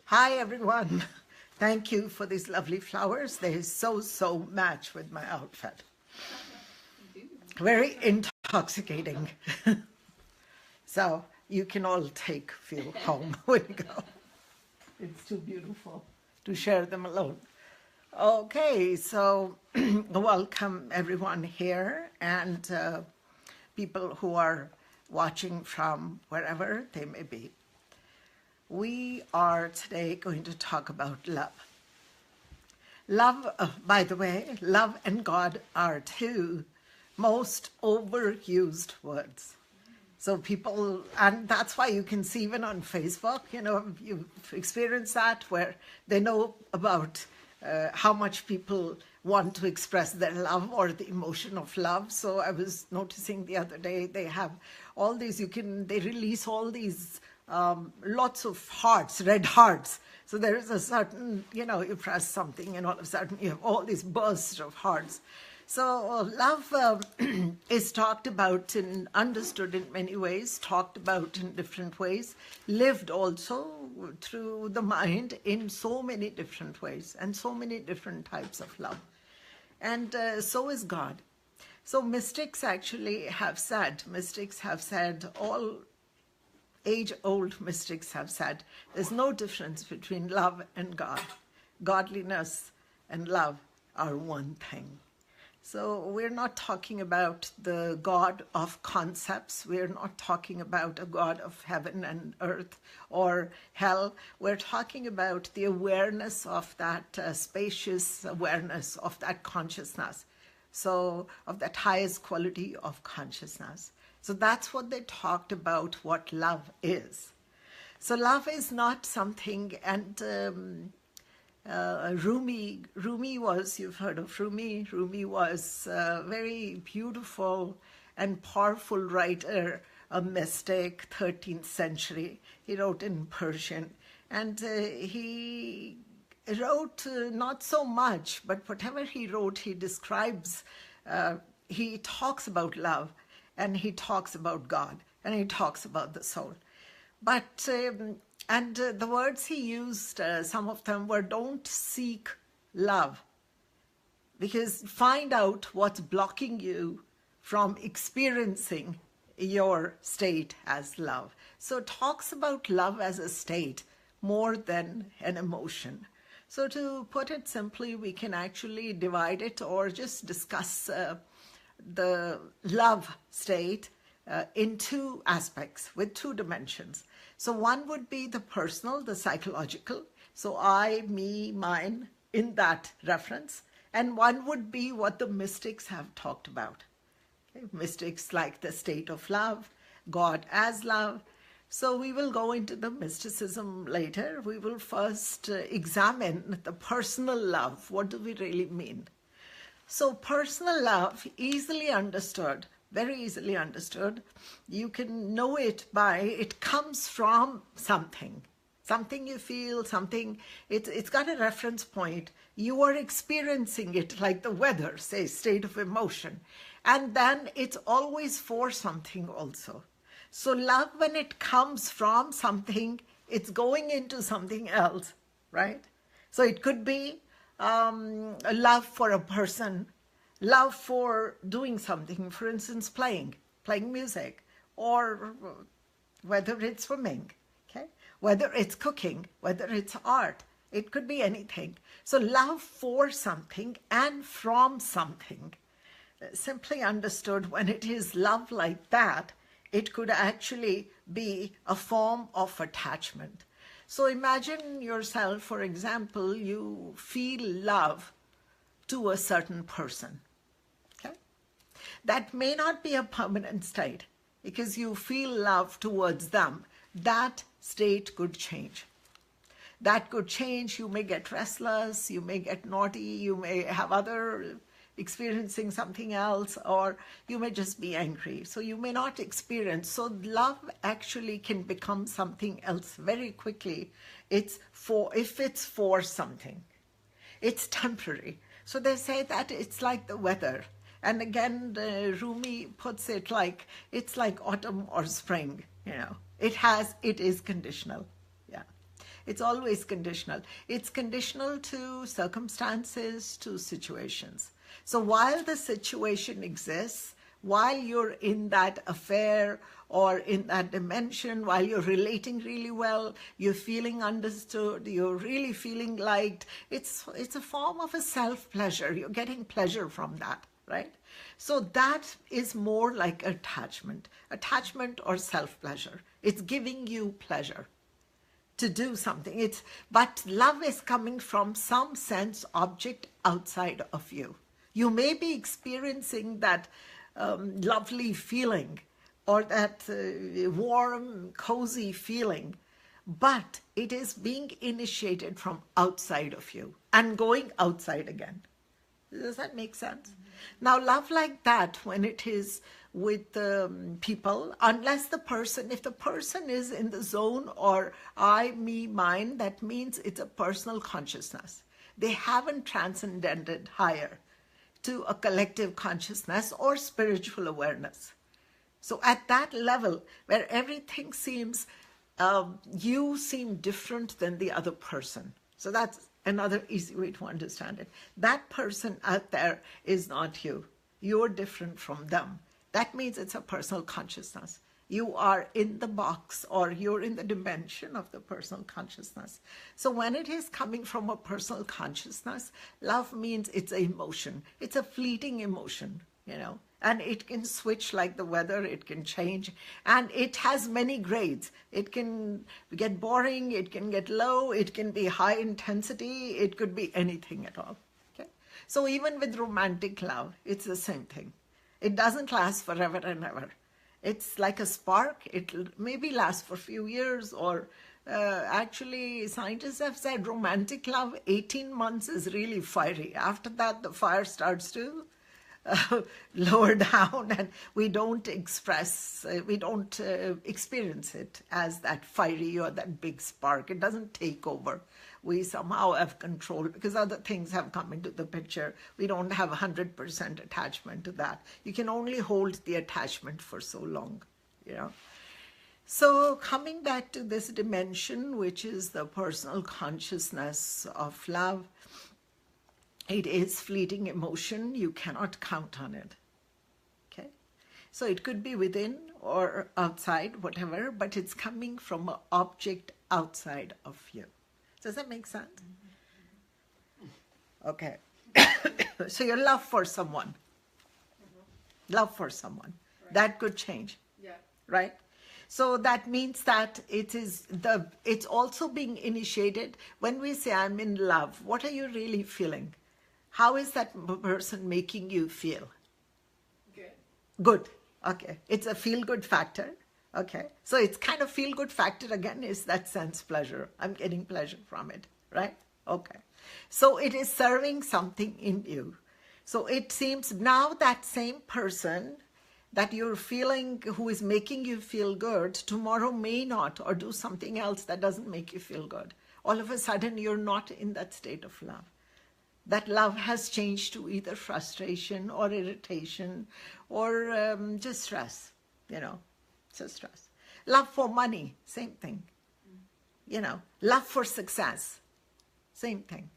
Hi, everyone. Thank you for these lovely flowers. They so match with my outfit. Very intoxicating. So you can all take a few home when you go. It's too beautiful to share them alone. Okay, so welcome everyone here and people who are watching from wherever they may be. We are today going to talk about love. Love, by the way, love and God are two most overused words. So people, and that's why you can see even on Facebook, you've experienced that where they know about how much people want to express their love or the emotion of love. So I was noticing the other day, they have all these, they release all these lots of hearts, red hearts. So there is a certain, you press something and all of a sudden you have all these bursts of hearts. So love is talked about and understood in many ways, talked about in different ways, lived also through the mind in so many different ways and so many different types of love. And so is God. So mystics have said, all age-old mystics have said, there's no difference between love and God. Godliness and love are one thing. So we're not talking about the God of concepts. We're not talking about a God of heaven and earth or hell. We're talking about the awareness of that spacious awareness of that consciousness. So of that highest quality of consciousness. So that's what they talked about what love is. So love is not something, and Rumi was, you've heard of Rumi. Rumi was a very beautiful and powerful writer, a mystic, 13th century. He wrote in Persian. And he wrote not so much, but whatever he wrote, he describes, he talks about love, and he talks about God, and he talks about the soul. But and the words he used, some of them were, don't seek love, because find out what's blocking you from experiencing your state as love. So it talks about love as a state more than an emotion. So to put it simply, we can actually divide it or just discuss the love state in two aspects with two dimensions. So one would be the personal, the psychological. So I, me, mine in that reference. And one would be what the mystics have talked about. Okay? Mystics like the state of love, God as love. So we will go into the mysticism later. We will first examine the personal love. What do we really mean? So personal love, easily understood, very easily understood. You can know it by, it comes from something you feel, something, it's got a reference point. You are experiencing it like the weather, say, state of emotion. And then it's always for something also. So love, when it comes from something, it's going into something else, right? So it could be a love for a person, love for doing something, for instance, playing music, or whether it's swimming, okay? Whether it's cooking, whether it's art, it could be anything. So love for something and from something. Simply understood, when it is love like that, it could actually be a form of attachment. So imagine yourself, for example, you feel love to a certain person. Okay? That may not be a permanent state because you feel love towards them. That state could change. That could change. You may get restless, you may get naughty, you may have other experiencing something else, or you may just be angry. So you may not experience. So love actually can become something else very quickly. If it's for something. It's temporary. So they say that it's like the weather. And again, Rumi puts it like, it's like autumn or spring, It is conditional. Yeah. It's always conditional. It's conditional to circumstances, to situations. So while the situation exists, while you're in that affair or in that dimension, while you're relating really well, you're feeling understood, you're really feeling liked, it's a form of a self-pleasure. You're getting pleasure from that, right? So that is more like attachment or self-pleasure. It's giving you pleasure to do something. But love is coming from some sense object outside of you. You may be experiencing that lovely feeling or that warm, cozy feeling, but it is being initiated from outside of you and going outside again. Does that make sense? Mm-hmm. Now, love like that, when it is with people, unless if the person is in the zone or I, me, mine, that means it's a personal consciousness. They haven't transcended higher to a collective consciousness or spiritual awareness. So at that level where everything seems, you seem different than the other person. So that's another easy way to understand it. That person out there is not you. You're different from them. That means it's a personal consciousness. You are in the box or you're in the dimension of the personal consciousness. So when it is coming from a personal consciousness, love means it's an emotion. It's a fleeting emotion, and it can switch like the weather. It can change, and it has many grades. It can get boring. It can get low. It can be high intensity. It could be anything at all. Okay? So even with romantic love, it's the same thing. It doesn't last forever and ever. It's like a spark. It maybe lasts for a few years, or actually scientists have said romantic love, 18 months is really fiery. After that, the fire starts to lower down, and we don't experience it as that fiery or that big spark. It doesn't take over. We somehow have control because other things have come into the picture. We don't have 100% attachment to that. You can only hold the attachment for so long, So coming back to this dimension, which is the personal consciousness of love, it is fleeting emotion. You cannot count on it. Okay? So it could be within or outside, whatever, but it's coming from an object outside of you. Does that make sense? Okay. So your love for someone. Love for someone. Right. That could change. Yeah. Right? So that means that it's also being initiated. When we say I'm in love, what are you really feeling? How is that person making you feel? Good. Good. Okay. It's a feel-good factor. Okay. So it's kind of feel-good factor again is that sense pleasure. I'm getting pleasure from it. Right? Okay. So it is serving something in you. So it seems now that same person that you're feeling, who is making you feel good, tomorrow may not, or do something else that doesn't make you feel good. All of a sudden, you're not in that state of love. That love has changed to either frustration or irritation or just stress, just stress. Love for money, same thing. Love for success, same thing.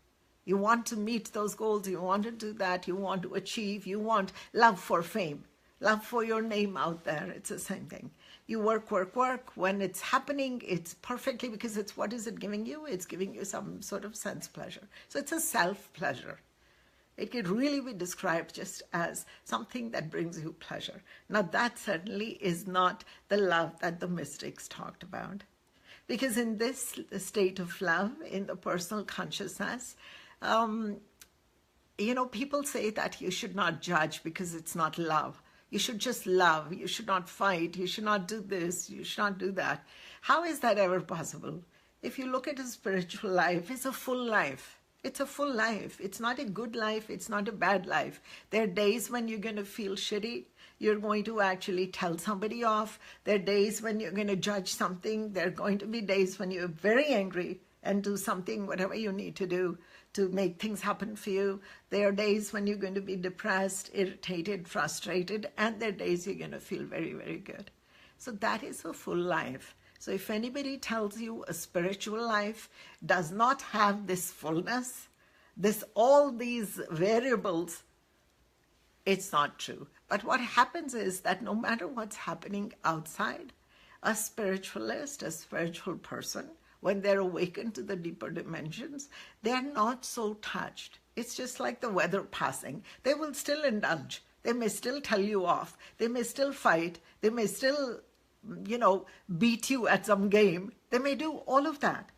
You want to meet those goals, you want to do that, you want to achieve, you want love for fame, love for your name out there, it's the same thing. You work. When it's happening, it's perfectly, because what is it giving you? It's giving you some sort of sense pleasure. So it's a self-pleasure. It could really be described just as something that brings you pleasure. Now that certainly is not the love that the mystics talked about. Because in this state of love, in the personal consciousness, people say that you should not judge because it's not love. You should just love. You should not fight. You should not do this. You should not do that. How is that ever possible? If you look at a spiritual life, it's a full life. It's a full life. It's not a good life. It's not a bad life. There are days when you're going to feel shitty. You're going to actually tell somebody off. There are days when you're going to judge something. There are going to be days when you're very angry and do something, whatever you need to do to make things happen for you. There are days when you're going to be depressed, irritated, frustrated, and there are days you're going to feel very, very good. So that is a full life. So if anybody tells you a spiritual life does not have this fullness, all these variables, it's not true. But what happens is that no matter what's happening outside, a spiritualist, a spiritual person, when they're awakened to the deeper dimensions, they're not so touched. It's just like the weather passing. They will still indulge. They may still tell you off. They may still fight. They may still, beat you at some game. They may do all of that.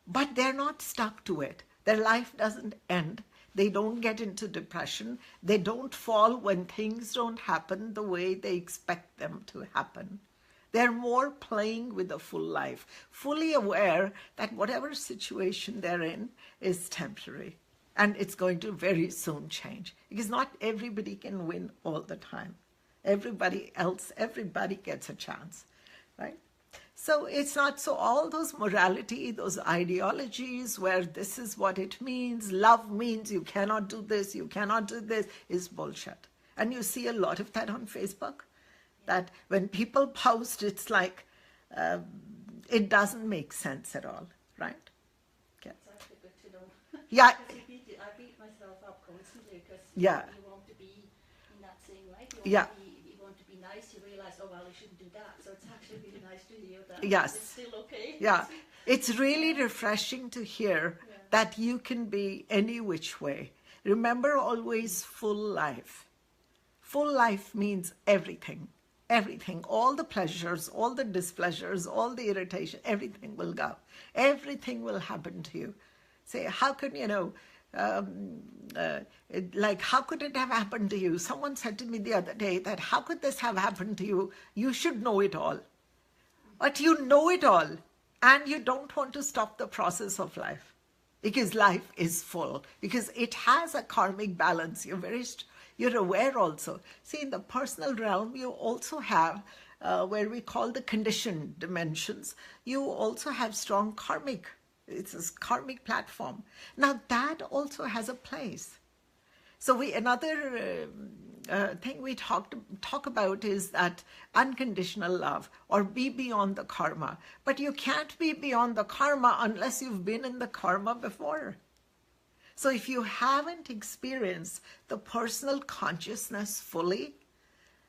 But they're not stuck to it. Their life doesn't end. They don't get into depression. They don't fall when things don't happen the way they expect them to happen. They're more playing with a full life, fully aware that whatever situation they're in is temporary. And it's going to very soon change. Because not everybody can win all the time. Everybody gets a chance, right? So it's not so all those morality, those ideologies where this is what it means, love means you cannot do this, you cannot do this, is bullshit. And you see a lot of that on Facebook. That when people post, it's like, it doesn't make sense at all, right? Okay. It's actually good to know. Yeah. I beat myself up constantly because Yeah. you want to be in that thing, right? Yeah. You want to be nice, you realize, oh, well, you shouldn't do that. So it's actually really nice to hear that. Yes. It's still okay. Yeah. It's really refreshing to hear that you can be any which way. Remember always full life. Full life means everything. Everything, all the pleasures, all the displeasures, all the irritation, everything will go. Everything will happen to you. Say, how could, how could it have happened to you? Someone said to me the other day that, how could this have happened to you? You should know it all. But you know it all, and you don't want to stop the process of life. Because life is full, because it has a karmic balance. You're aware also. See, in the personal realm, you also have where we call the conditioned dimensions. You also have strong karmic. It's a karmic platform. Now that also has a place. So another thing we talk about is that unconditional love, or be beyond the karma. But you can't be beyond the karma unless you've been in the karma before. So if you haven't experienced the personal consciousness fully,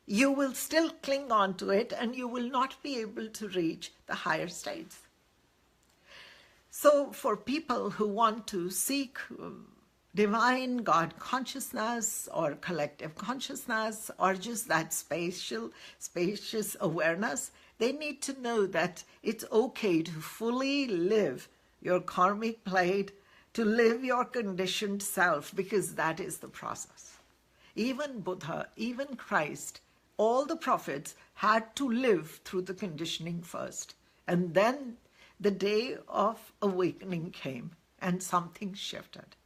you will still cling on to it and you will not be able to reach the higher states. So for people who want to seek divine God consciousness or collective consciousness or just that spacious awareness, they need to know that it's okay to fully live your karmic plate, to live your conditioned self, because that is the process. Even Buddha, even Christ, all the prophets had to live through the conditioning first. And then the day of awakening came and something shifted.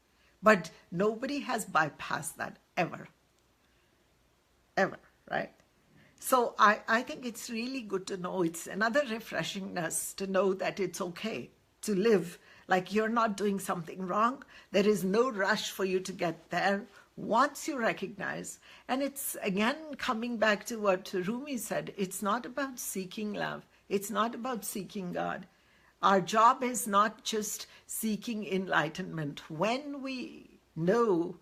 But nobody has bypassed that ever. Ever, right? So I think it's really good to know, it's another refreshingness to know that it's okay to live like you're not doing something wrong. There is no rush for you to get there once you recognize. And it's again coming back to what Rumi said, it's not about seeking love. It's not about seeking God. Our job is not just seeking enlightenment. When we know,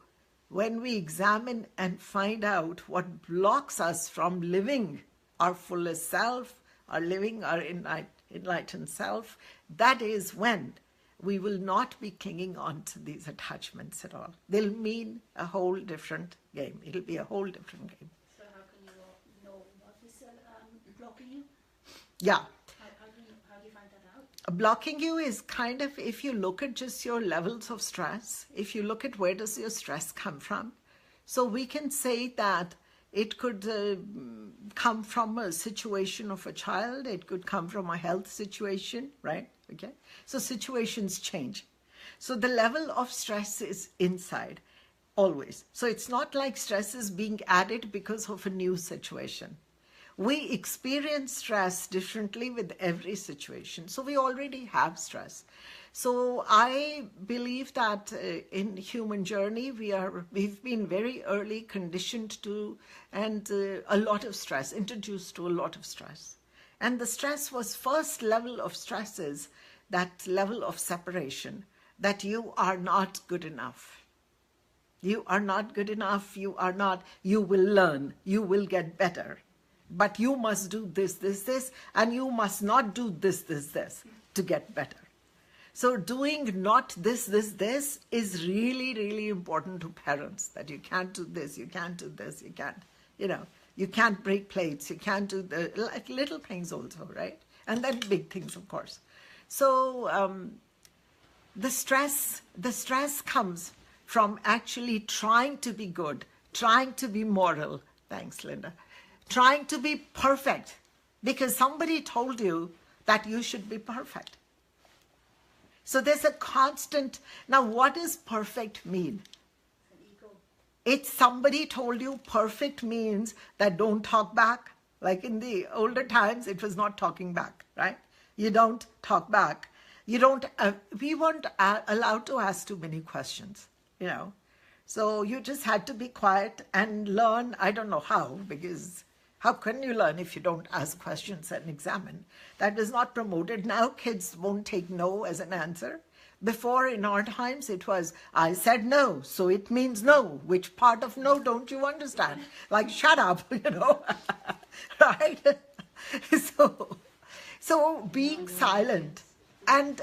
when we examine and find out what blocks us from living our fullest self, or living our enlightened self, that is when we will not be clinging on to these attachments at all. They'll mean a whole different game. It'll be a whole different game. So how can you know what is blocking you? Yeah. How do you find that out? Blocking you is kind of, if you look at just your levels of stress, if you look at where does your stress come from, so we can say that it could come from a situation of a child, it could come from a health situation, right? Okay, so situations change. So the level of stress is inside, always. So it's not like stress is being added because of a new situation. We experience stress differently with every situation. So we already have stress. So I believe that in human journey, we've been very early conditioned to, and a lot of stress, introduced to a lot of stress. And the stress was first level of stress is that level of separation, that you are not good enough. You are not good enough, you will learn, you will get better. But you must do this, this, this, and you must not do this, this, this to get better. So doing not this, this, this is really, really important to parents, that you can't do this, you can't do this, you can't, you can't break plates, you can't do the like little things also, right? And then big things, of course. So the stress comes from actually trying to be good, trying to be moral. Thanks, Linda. Trying to be perfect because somebody told you that you should be perfect. So there's a constant. Now, what does perfect mean? An ego. It's somebody told you perfect means that don't talk back. Like in the older times, it was not talking back, right? You don't talk back. You don't. We weren't allowed to ask too many questions, So you just had to be quiet and learn. I don't know how, because how can you learn if you don't ask questions and examine? That is not promoted. Now kids won't take no as an answer. Before, in our times, it was, I said no, so it means no. Which part of no don't you understand? Like, shut up, right? So being silent and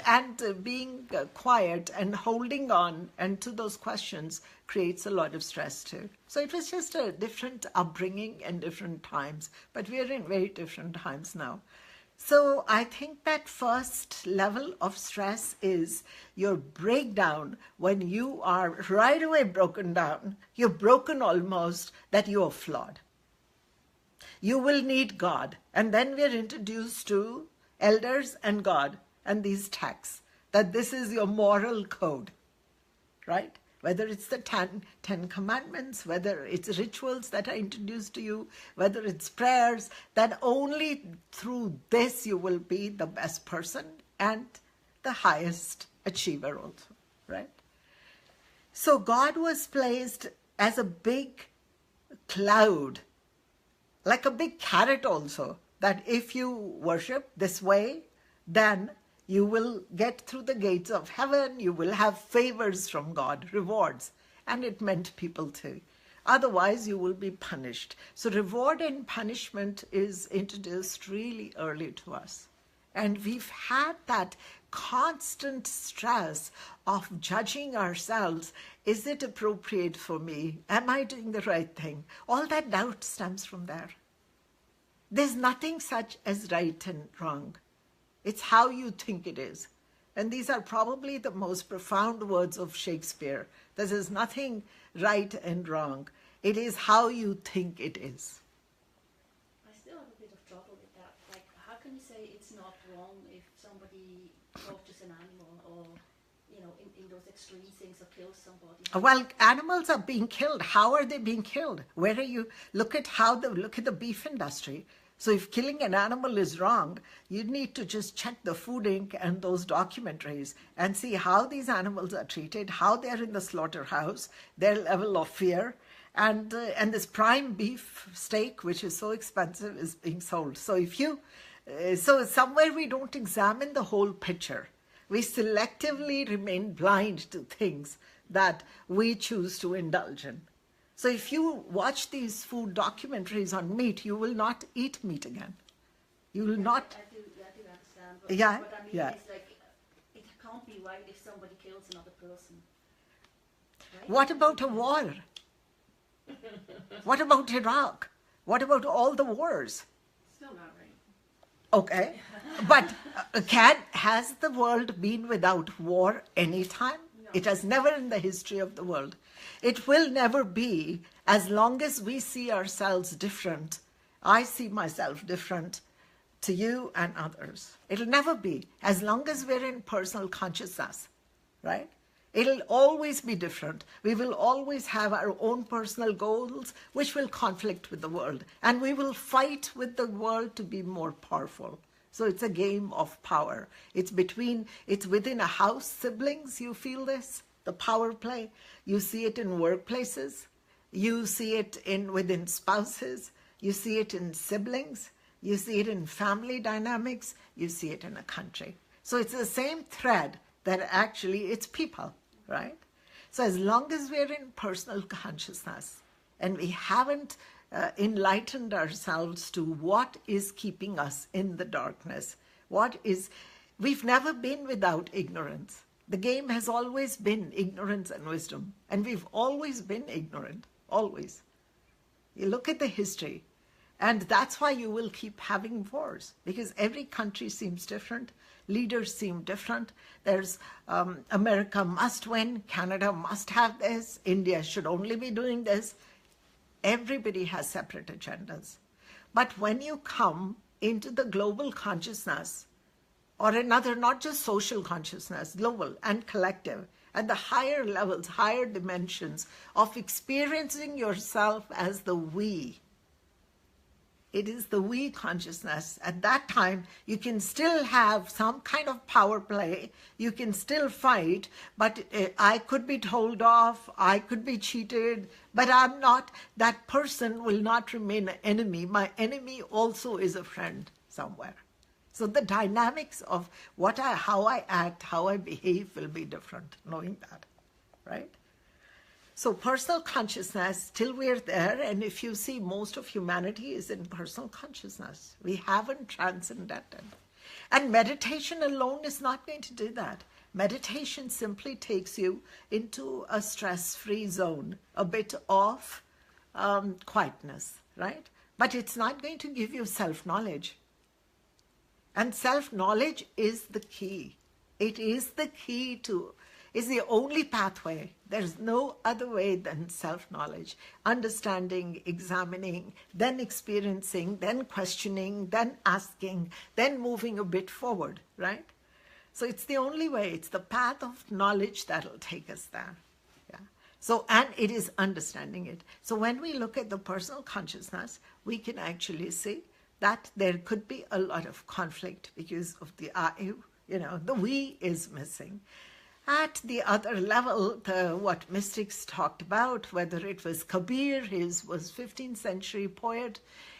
being quiet and holding on and to those questions creates a lot of stress too. So it was just a different upbringing and different times, but we are in very different times now. So I think that first level of stress is your breakdown when you are right away broken down. You're broken almost, that you are flawed. You will need God. And then we're introduced to elders and God and these texts, that this is your moral code, right? Whether it's the Ten Commandments, whether it's rituals that are introduced to you, whether it's prayers, that only through this you will be the best person and the highest achiever also, right? So God was placed as a big cloud, like a big carrot also, that if you worship this way, then you will get through the gates of heaven, you will have favors from God, rewards. And it meant people too. Otherwise, you will be punished. So reward and punishment is introduced really early to us. And we've had that constant stress of judging ourselves. Is it appropriate for me? Am I doing the right thing? All that doubt stems from there. There's nothing such as right and wrong. It's how you think it is. And these are probably the most profound words of Shakespeare. There is nothing right and wrong. It is how you think it is. I still have a bit of trouble with that. Like, how can you say it's not wrong if somebody tortures an animal or, in those extreme things, or kills somebody? Well, animals are being killed. How are they being killed? Where are you? Look at the beef industry. So if killing an animal is wrong, you need to just check the Food Inc. and those documentaries and see how these animals are treated, how they're in the slaughterhouse, their level of fear, and this prime beef steak, which is so expensive, is being sold. So so somewhere we don't examine the whole picture. We selectively remain blind to things that we choose to indulge in. So if you watch these food documentaries on meat, you will not eat meat again. You will not. I do understand. But Yeah, what I mean yeah. is, like, it can't be right if somebody kills another person. Right? What about a war? What about Iraq? What about all the wars? Still not right. Okay, but has the world been without war any time? No. It has never in the history of the world. It will never be, as long as we see ourselves different. I see myself different to you and others. It'll never be, as long as we're in personal consciousness, right? It'll always be different. We will always have our own personal goals, which will conflict with the world. And we will fight with the world to be more powerful. So it's a game of power. It's within a house, siblings, you feel this, the power play. You see it in workplaces. You see it within spouses. You see it in siblings. You see it in family dynamics, you see it in a country. So it's the same thread that actually it's people, right? So as long as we're in personal consciousness and we haven't enlightened ourselves to what is keeping us in the darkness, we've never been without ignorance. The game has always been ignorance and wisdom, and we've always been ignorant, always. You look at the history, and that's why you will keep having wars, because every country seems different, leaders seem different. There's America must win, Canada must have this, India should only be doing this. Everybody has separate agendas. But when you come into the global consciousness, or another, not just social consciousness, global and collective, at the higher levels, higher dimensions of experiencing yourself as the we. It is the we consciousness. At that time, you can still have some kind of power play. You can still fight, but I could be told off, I could be cheated, but I'm not, that person will not remain an enemy. My enemy also is a friend somewhere. So the dynamics of how I act, how I behave will be different, knowing that, right? So personal consciousness, till we're there, and if you see, most of humanity is in personal consciousness. We haven't transcended. And meditation alone is not going to do that. Meditation simply takes you into a stress-free zone, a bit of quietness, right? But it's not going to give you self-knowledge. And self-knowledge is the key. It is the key is the only pathway. There's no other way than self-knowledge. Understanding, examining, then experiencing, then questioning, then asking, then moving a bit forward, right? So it's the only way. It's the path of knowledge that'll take us there. Yeah. So, and it is understanding it. So when we look at the personal consciousness, we can actually see that there could be a lot of conflict because of the I, the we is missing. At the other level, what mystics talked about, whether it was Kabir, was 15th century poet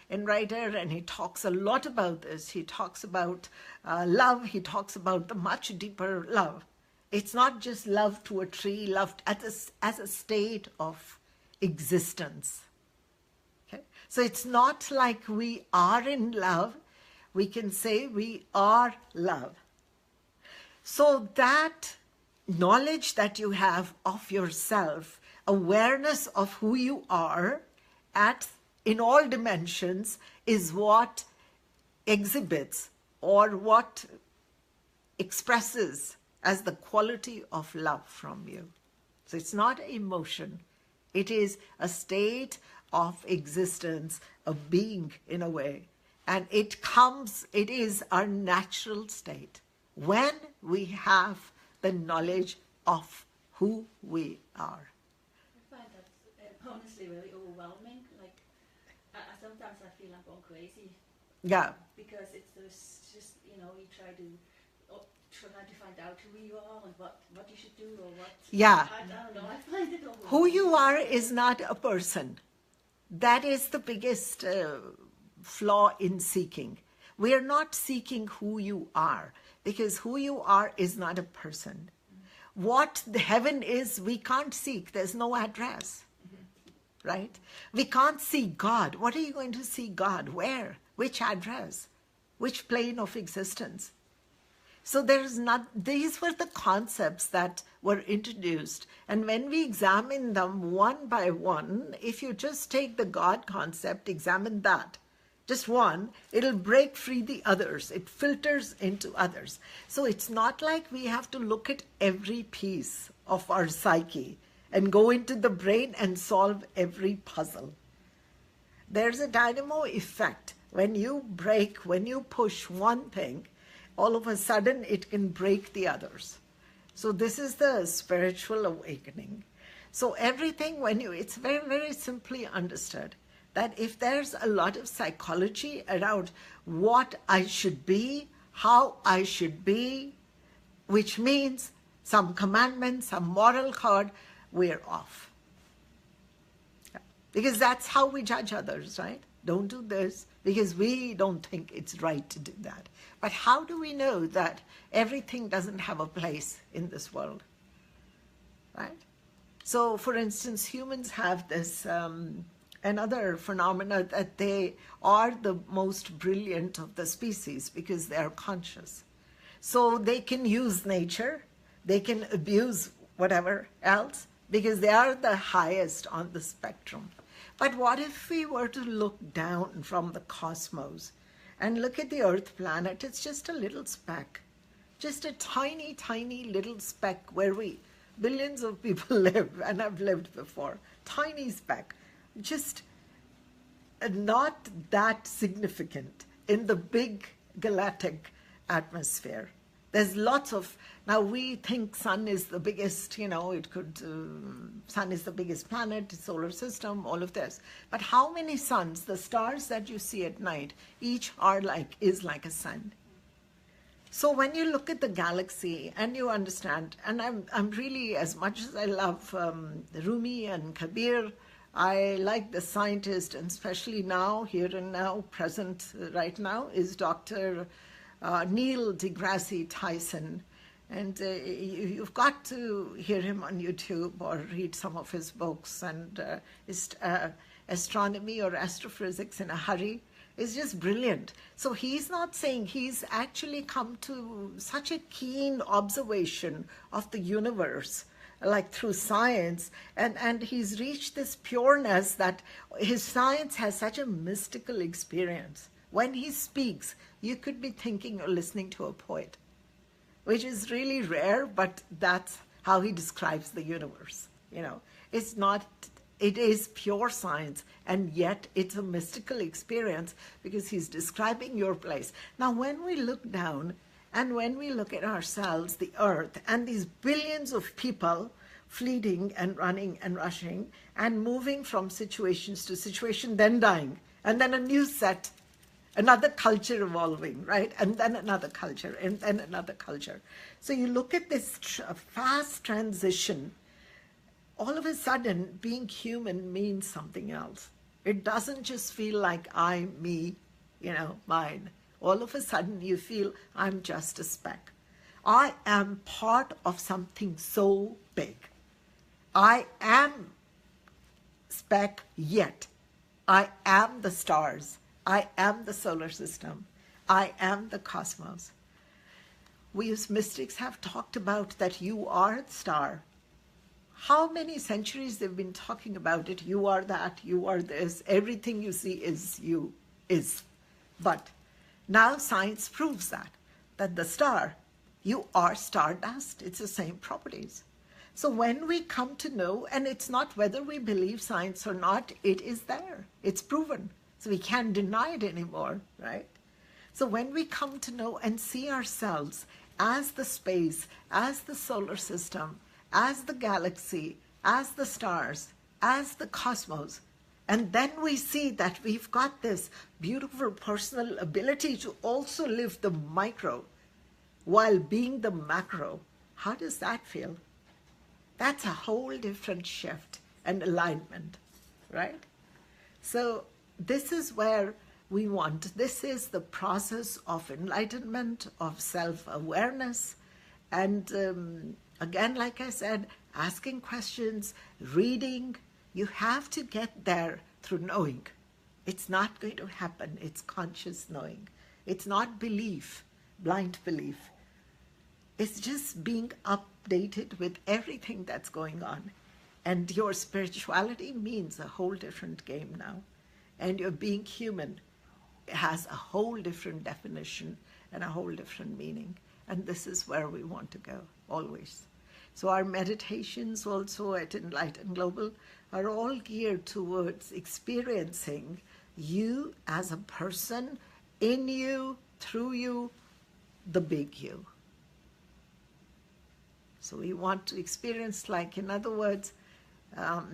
and writer, and he talks a lot about this. He talks about love. He talks about the much deeper love. It's not just love to a tree, love as a state of existence. So it's not like we are in love. We can say we are love. So that knowledge that you have of yourself, awareness of who you are in all dimensions, is what exhibits or what expresses as the quality of love from you. So it's not emotion. It is a state of existence, of being in a way. And it is our natural state when we have the knowledge of who we are. I find that honestly really overwhelming. Like, sometimes I feel I'm going crazy. Yeah. Because it's just, you try to find out who you are and what you should do or what. Yeah. I don't know, I find it overwhelming. Who you are is not a person. That is the biggest flaw in seeking. We are not seeking who you are, because who you are is not a person. What the heaven is, we can't seek. There's no address, right? We can't see God. What are you going to see God? Where? Which address? Which plane of existence? So these were the concepts that were introduced. And when we examine them one by one, if you just take the God concept, examine that, just one, it'll break free the others. It filters into others. So it's not like we have to look at every piece of our psyche and go into the brain and solve every puzzle. There's a dynamo effect. When you push one thing, all of a sudden it can break the others. So this is the spiritual awakening. So everything, it's very, very simply understood that if there's a lot of psychology around what I should be, how I should be, which means some commandments, some moral code, we're off. Because that's how we judge others, right? Don't do this, because we don't think it's right to do that. But how do we know that everything doesn't have a place in this world, right? So, for instance, humans have this another phenomena that they are the most brilliant of the species because they are conscious. So they can use nature, they can abuse whatever else because they are the highest on the spectrum. But what if we were to look down from the cosmos and look at the Earth planet? It's just a little speck, just a tiny, tiny little speck where billions of people live and have lived before. Tiny speck, just not that significant in the big galactic atmosphere. There's lots of, now we think sun is the biggest, sun is the biggest planet, solar system, all of this. But how many suns, the stars that you see at night, each is like a sun. So when you look at the galaxy and you understand, and I'm really, as much as I love Rumi and Kabir, I like the scientist, and especially now, here and now, present right now, is Dr. Neil deGrasse Tyson. And you've got to hear him on YouTube or read some of his books. And Astronomy or Astrophysics in a Hurry is just brilliant. So he's not saying, he's actually come to such a keen observation of the universe, like through science, and he's reached this pureness that his science has such a mystical experience. When he speaks, you could be thinking or listening to a poet, which is really rare, but that's how he describes the universe. It is pure science, and yet it's a mystical experience because he's describing your place. Now, when we look down and when we look at ourselves, the earth, and these billions of people fleeting and running and rushing and moving from situations to situation, then dying, and then a new set, another culture evolving, right? And then another culture, and then another culture. So you look at this fast transition. All of a sudden, being human means something else. It doesn't just feel like I, me, mine. All of a sudden, you feel I'm just a speck. I am part of something so big. I am speck, yet I am the stars. I am the solar system. I am the cosmos. We as mystics have talked about that you are the star. How many centuries they've been talking about it? You are that, you are this, everything you see is you, is. But now science proves that the star, you are stardust. It's the same properties. So when we come to know, and it's not whether we believe science or not, it is there. It's proven. So we can't deny it anymore, right? So when we come to know and see ourselves as the space, as the solar system, as the galaxy, as the stars, as the cosmos, and then we see that we've got this beautiful personal ability to also live the micro while being the macro. How does that feel? That's a whole different shift and alignment, right? So this is where we want. This is the process of enlightenment, of self-awareness, and again, like I said, asking questions, reading. You have to get there through knowing. It's not going to happen. It's conscious knowing. It's not belief, blind belief. It's just being updated with everything that's going on. And your spirituality means a whole different game now. And your being human has a whole different definition and a whole different meaning. And this is where we want to go, always. So our meditations also at Enlighten Global are all geared towards experiencing you as a person, in you, through you, the big you. So we want to experience, like, in other words,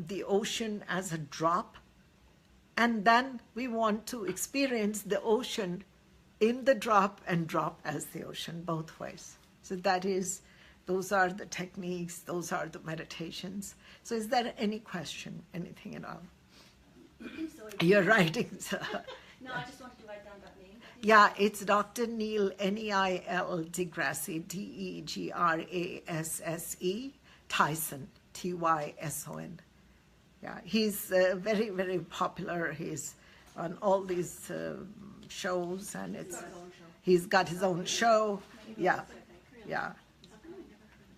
the ocean as a drop, and then we want to experience the ocean in the drop and drop as the ocean, both ways. So those are the techniques, those are the meditations. So is there any question, anything at all? Sorry. You're writing. So. No, I just wanted to Yeah, it's Dr. Neil, Neil deGrasse, Degrasse, Tyson, Tyson. Yeah, he's very, very popular. He's on all these shows, and he's got his own show. Yeah, yeah,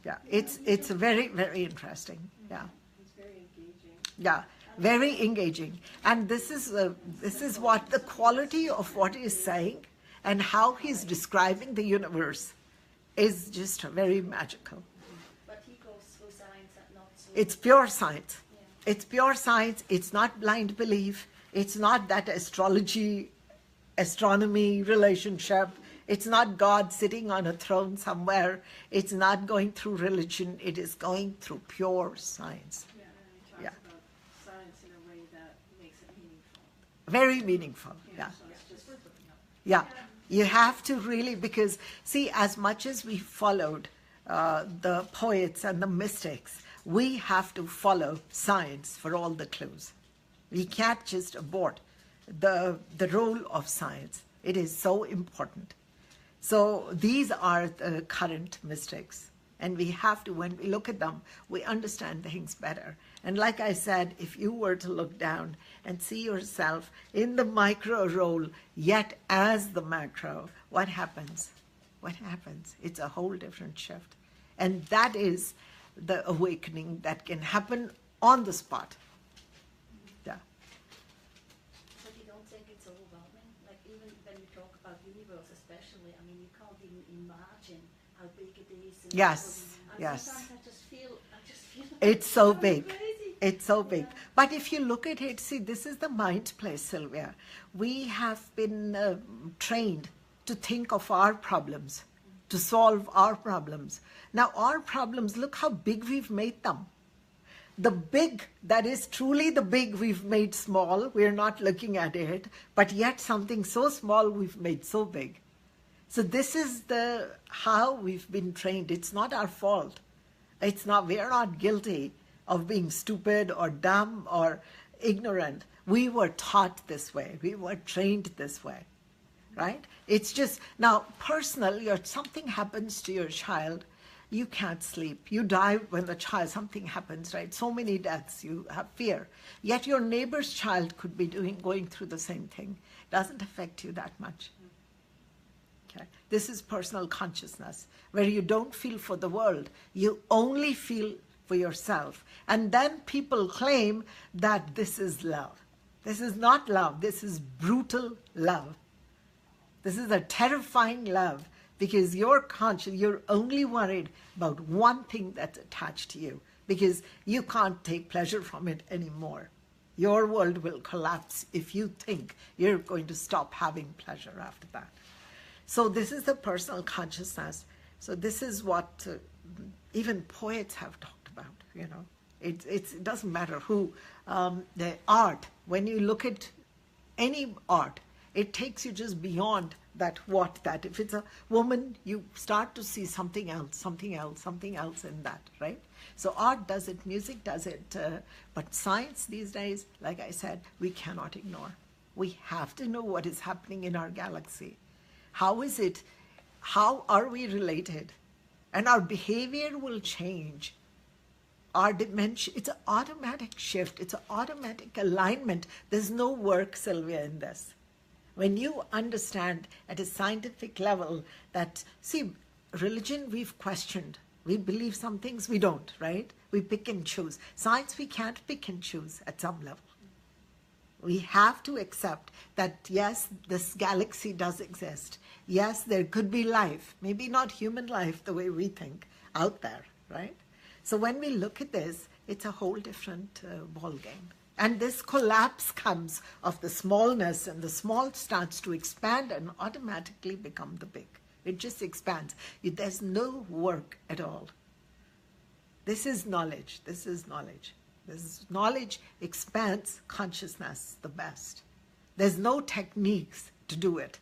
yeah. It's very, very interesting. Yeah. Yeah, very engaging. And this is what the quality of what he's saying and how he's describing the universe is just very magical. But he goes through science and not through... It's pure science. Yeah. It's pure science. It's not blind belief. It's not that astrology, astronomy relationship. It's not God sitting on a throne somewhere. It's not going through religion. It is going through pure science. Yeah, and he talks about science in a way that makes it meaningful. Very meaningful, yeah. So it's just, Yeah, you have to really, because see, as much as we followed the poets and the mystics, we have to follow science for all the clues. We can't just abort the role of science. It is so important. So these are the current mystics. And we have to, when we look at them, we understand things better. And like I said, if you were to look down and see yourself in the micro role, yet as the macro, what happens? What happens? It's a whole different shift. And that is the awakening that can happen on the spot. Yeah. But you don't think it's overwhelming? Like even when you talk about universe especially, I mean, you can't even imagine how big it is. And Yes, and yes. sometimes I just feel It's so I'm big. crazy. It's so big. But if you look at it, see, this is the mind play, Sylvia. We have been trained to think of our problems, to solve our problems. Now, our problems, look how big we've made them. The big, that is truly the big, we've made small. We're not looking at it. But yet something so small we've made so big. So this is how we've been trained. It's not our fault. We are not guilty of being stupid or dumb or ignorant. We were taught this way. We were trained this way, right? It's just, now personally, or something happens to your child, you can't sleep. You die when something happens, right? So many deaths, you have fear. Yet your neighbor's child could be going through the same thing. Doesn't affect you that much. Okay. This is personal consciousness, where you don't feel for the world. You only feel for yourself. And then people claim that this is love. This is not love. This is brutal love. This is a terrifying love, because you're conscious, you're only worried about one thing that's attached to you, because you can't take pleasure from it anymore. Your world will collapse if you think you're going to stop having pleasure after that. So this is the personal consciousness. So this is what even poets have talked about, you know. It doesn't matter who. The art, when you look at any art, it takes you just beyond that. If it's a woman, you start to see something else in that, right? So art does it, music does it, but science these days, like I said, we cannot ignore. We have to know what is happening in our galaxy. How is it? How are we related? And our behavior will change. Our dimension, it's an automatic shift. It's an automatic alignment. There's no work, Sylvia, in this. When you understand at a scientific level that, see, religion we've questioned. We believe some things, we don't, right? We pick and choose. Science, we can't pick and choose at some level. We have to accept that, yes, this galaxy does exist. Yes, there could be life, maybe not human life the way we think out there, right? So when we look at this, it's a whole different ballgame. And this collapse comes of the smallness, and the small starts to expand and automatically become the big. It just expands. There's no work at all. This is knowledge. This is knowledge. This knowledge expands consciousness the best. There's no techniques to do it.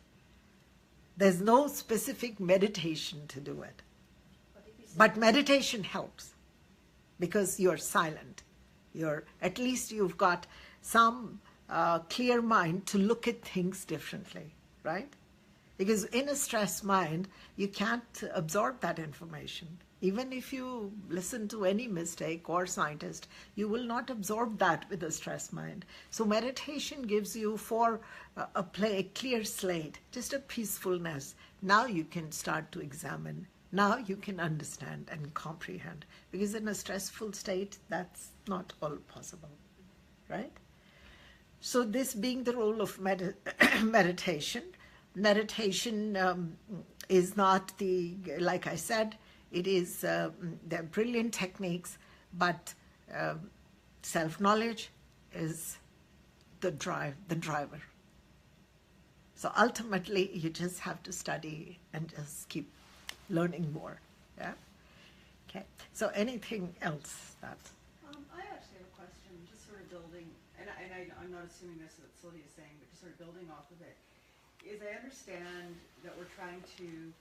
There's no specific meditation to do it. But meditation helps because you're silent. At least you've got some clear mind to look at things differently, right? Because in a stressed mind, you can't absorb that information. Even if you listen to any mistake or scientist, you will not absorb that with a stressed mind. So meditation gives you for a clear slate, just a peacefulness. Now you can start to examine. Now you can understand and comprehend. Because in a stressful state, that's not all possible, right? So this being the role of meditation, meditation is not like I said, it is, they're brilliant techniques, but self-knowledge is the driver. So ultimately, you just have to study and just keep learning more, yeah? Okay, so anything else that? I actually have a question, just sort of building, and I'm not assuming this is what Sylvia is saying, but just sort of building off of it, is I understand that we're trying to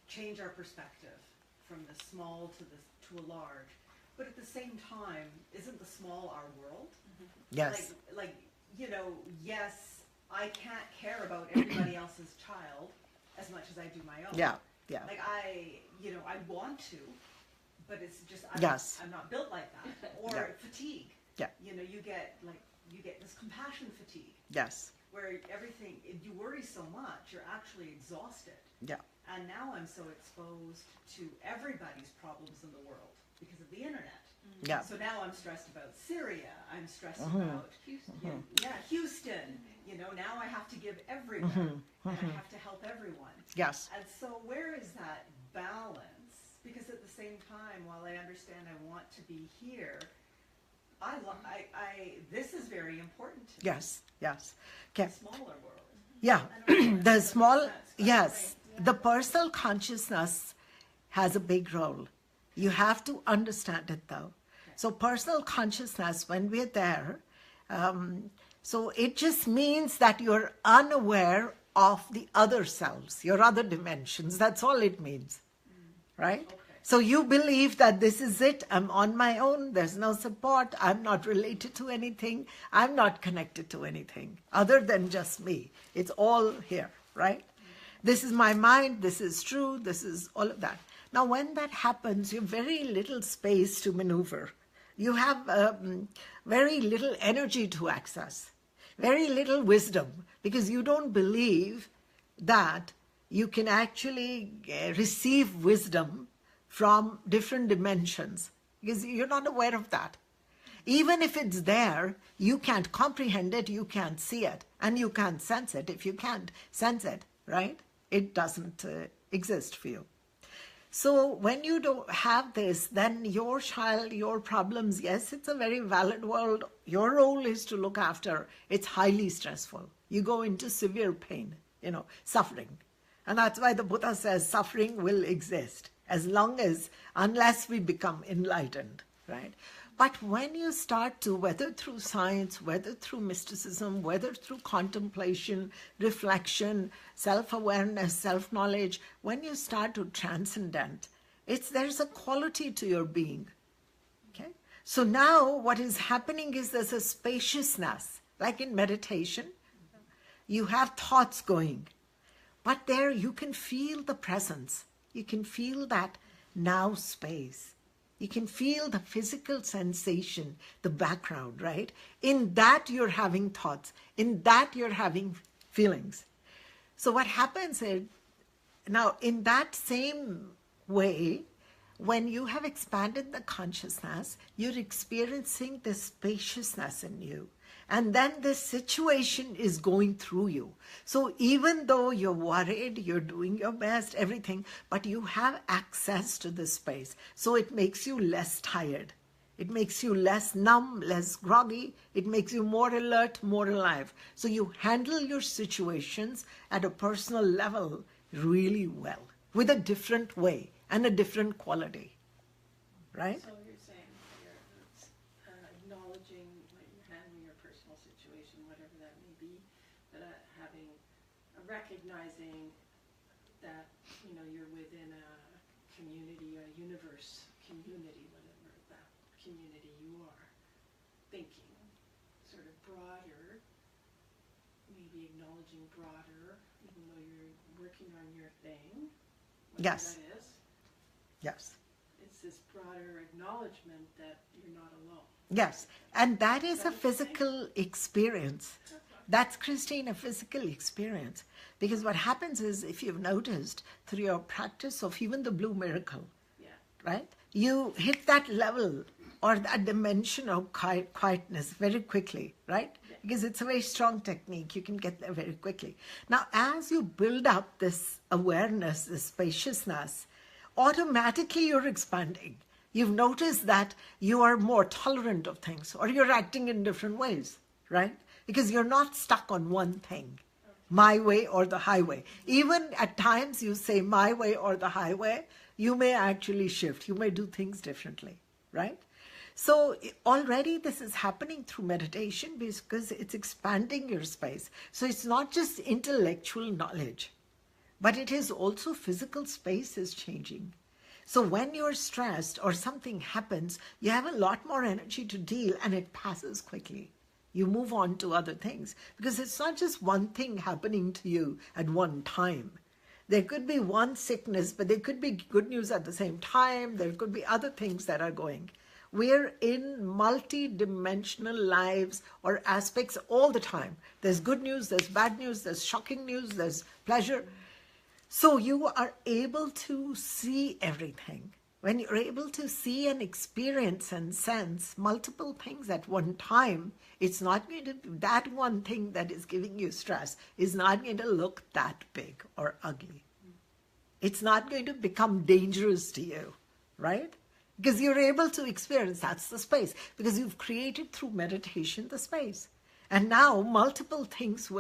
change our perspective from the small to a large, but at the same time, isn't the small our world? Yes. Like you know, yes, I can't care about everybody else's child as much as I do my own. Yeah, yeah. Like I want to, but it's just I'm not built like that. Or fatigue. Yeah. You know, you get this compassion fatigue. Yes. Where everything, you worry so much, you're actually exhausted. Yeah. And now I'm so exposed to everybody's problems in the world because of the internet. Yeah. So now I'm stressed about Syria. I'm stressed about Houston. Houston. You know, now I have to give everywhere, and I have to help everyone. Yes. And so where is that balance? Because at the same time, while I understand I want to be here, this is very important to me. Yes. Yes. Okay. The smaller world. Yeah. The small. Yes. Right. The personal consciousness has a big role. You have to understand it, though. So personal consciousness, when we're there, so it just means that you're unaware of the other selves, your other dimensions. That's all it means, right? Okay. So you believe that this is it. I'm on my own. There's no support. I'm not related to anything. I'm not connected to anything other than just me. It's all here, right? This is my mind. This is true. This is all of that. Now, when that happens, you have very little space to maneuver. You have very little energy to access, very little wisdom, because you don't believe that you can actually receive wisdom from different dimensions, because you're not aware of that. Even if it's there, you can't comprehend it, you can't see it, and you can't sense it. If you can't sense it, right, it doesn't exist for you. So when you don't have this, then your child, your problems, yes, it's a very valid world. Your role is to look after. It's highly stressful. You go into severe pain, suffering. And that's why the Buddha says suffering will exist unless we become enlightened, right? But when you start to, whether through science, whether through mysticism, whether through contemplation, reflection, self-awareness, self-knowledge, when you start to transcendent, there's a quality to your being, okay? So now what is happening is there's a spaciousness, like in meditation, you have thoughts going, but there you can feel the presence. You can feel that now space. You can feel the physical sensation, the background, right? In that you're having thoughts. In that you're having feelings. So what happens is, now in that same way, when you have expanded the consciousness, you're experiencing this spaciousness in you. And then this situation is going through you. So even though you're worried, you're doing your best, everything, but you have access to this space. So it makes you less tired. It makes you less numb, less groggy. It makes you more alert, more alive. So you handle your situations at a personal level really well, with a different way and a different quality, right? So you're saying you're acknowledging that you're handling your personal situation, whatever that may be, but recognizing that you're within a community, a universe community, whatever that community you are, thinking sort of broader, maybe acknowledging broader even though you're working on your thing, Yes. that is, Yes. it's this broader acknowledgement that you're not alone. Yes. And that is a That is the thing. physical experience. That's, Christine, a physical experience. Because what happens is, if you've noticed, through your practice of even the Blue Miracle, Yeah. right? You hit that level or that dimension of quietness very quickly, right? Yeah. Because it's a very strong technique. You can get there very quickly. Now, as you build up this awareness, this spaciousness, automatically you're expanding. You've noticed that you are more tolerant of things, or you're acting in different ways, right? Because you're not stuck on one thing, my way or the highway. Even at times you say my way or the highway, you may actually shift. You may do things differently, right? So already this is happening through meditation because it's expanding your space. So it's not just intellectual knowledge, but it is also physical space is changing. So when you're stressed or something happens, you have a lot more energy to deal and it passes quickly. You move on to other things because it's not just one thing happening to you at one time. There could be one sickness, but there could be good news at the same time. There could be other things that are going. We're in multi-dimensional lives or aspects all the time. There's good news, there's bad news, there's shocking news, there's pleasure. So you are able to see everything. When you're able to see and experience and sense multiple things at one time, it's not going to be that one thing that is giving you stress is not going to look that big or ugly. It's not going to become dangerous to you, right? Because you're able to experience, that's the space. Because you've created through meditation the space. And now multiple things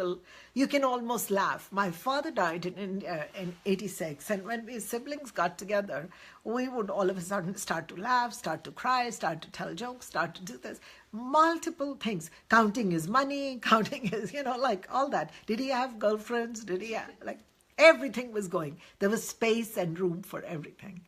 you can almost laugh. My father died in India in 86, and when we siblings got together, we would all of a sudden start to laugh, start to cry, start to tell jokes, start to do this. Multiple things. Counting his money, counting his, like all that. Did he have girlfriends? Did he have, everything was going. There was space and room for everything.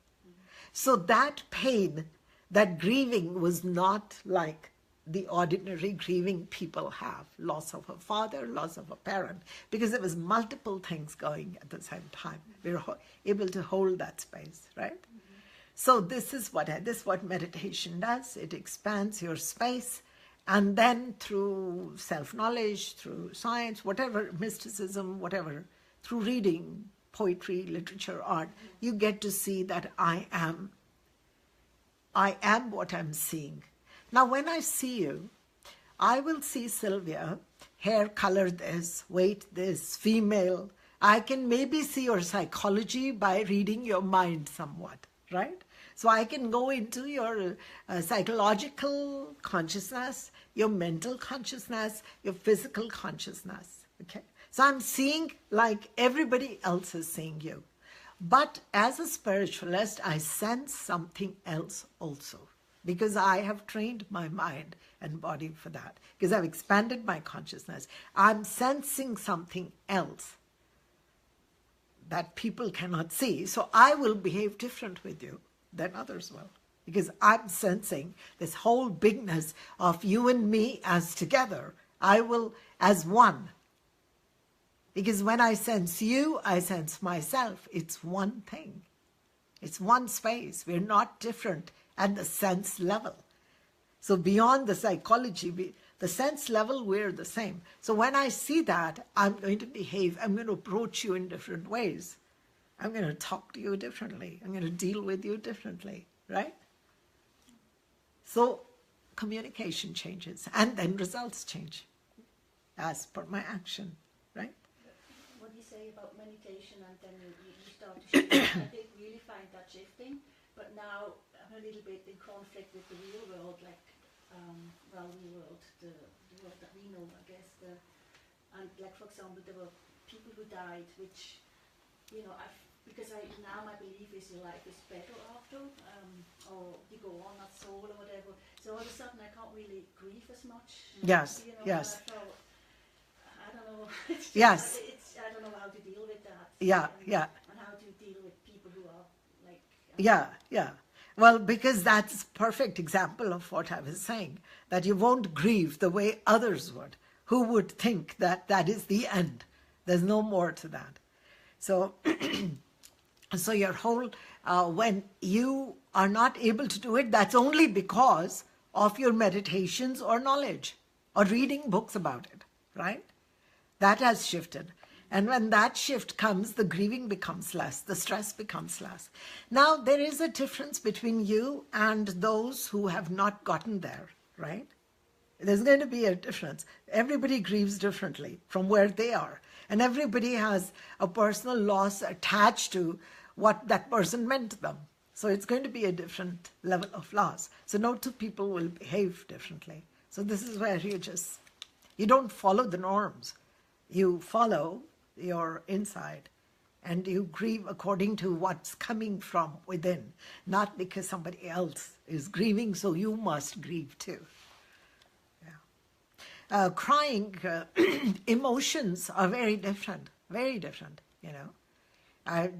So that pain, that grieving was not like the ordinary grieving people have. Loss of a father, loss of a parent. Because there was multiple things going at the same time. We were able to hold that space, right? Mm-hmm. So this is what meditation does. It expands your space. And then through self-knowledge, through science, whatever, mysticism, whatever, through reading, poetry, literature, art, you get to see that I am what I'm seeing. Now, when I see you, I will see Sylvia, hair color this, weight this, female. I can maybe see your psychology by reading your mind somewhat, right? So I can go into your psychological consciousness, your mental consciousness, your physical consciousness, okay? So I'm seeing like everybody else is seeing you. But as a spiritualist, I sense something else also. Because I have trained my mind and body for that. Because I've expanded my consciousness. I'm sensing something else that people cannot see. So I will behave different with you than others will. Because I'm sensing this whole bigness of you and me as together. I will as one. Because when I sense you, I sense myself. It's one thing. It's one space. We're not different at the sense level. So beyond the psychology, the sense level, we're the same. So when I see that, I'm going to behave, I'm going to approach you in different ways. I'm going to talk to you differently. I'm going to deal with you differently, right? So communication changes and then results change as per my action, right? What you say about meditation and then you start to shift, I did really find that shifting, but now I'm a little bit in conflict with the real world, like, real world, the world that we know, I guess. And like, for example, there were people who died, which, because now my belief is your life is better after, or you go on that soul or whatever. So all of a sudden I can't really grieve as much. Yes, yes. And I felt, I don't know. Yes. I don't know how to deal with that. Yeah, and, yeah. And how to deal with people who are like. Yeah. Well, because that's a perfect example of what I was saying, that you won't grieve the way others would, who would think that that is the end. There's no more to that. So, so your whole, when you are not able to do it, that's only because of your meditations or knowledge or reading books about it, right? That has shifted. And when that shift comes, the grieving becomes less, the stress becomes less. Now, there is a difference between you and those who have not gotten there, right? There's going to be a difference. Everybody grieves differently from where they are. And everybody has a personal loss attached to what that person meant to them. So it's going to be a different level of loss. So no two people will behave differently. So this is where you don't follow the norms. You follow your inside, and you grieve according to what's coming from within, not because somebody else is grieving, so you must grieve too. Yeah. Crying, emotions are very different, you know.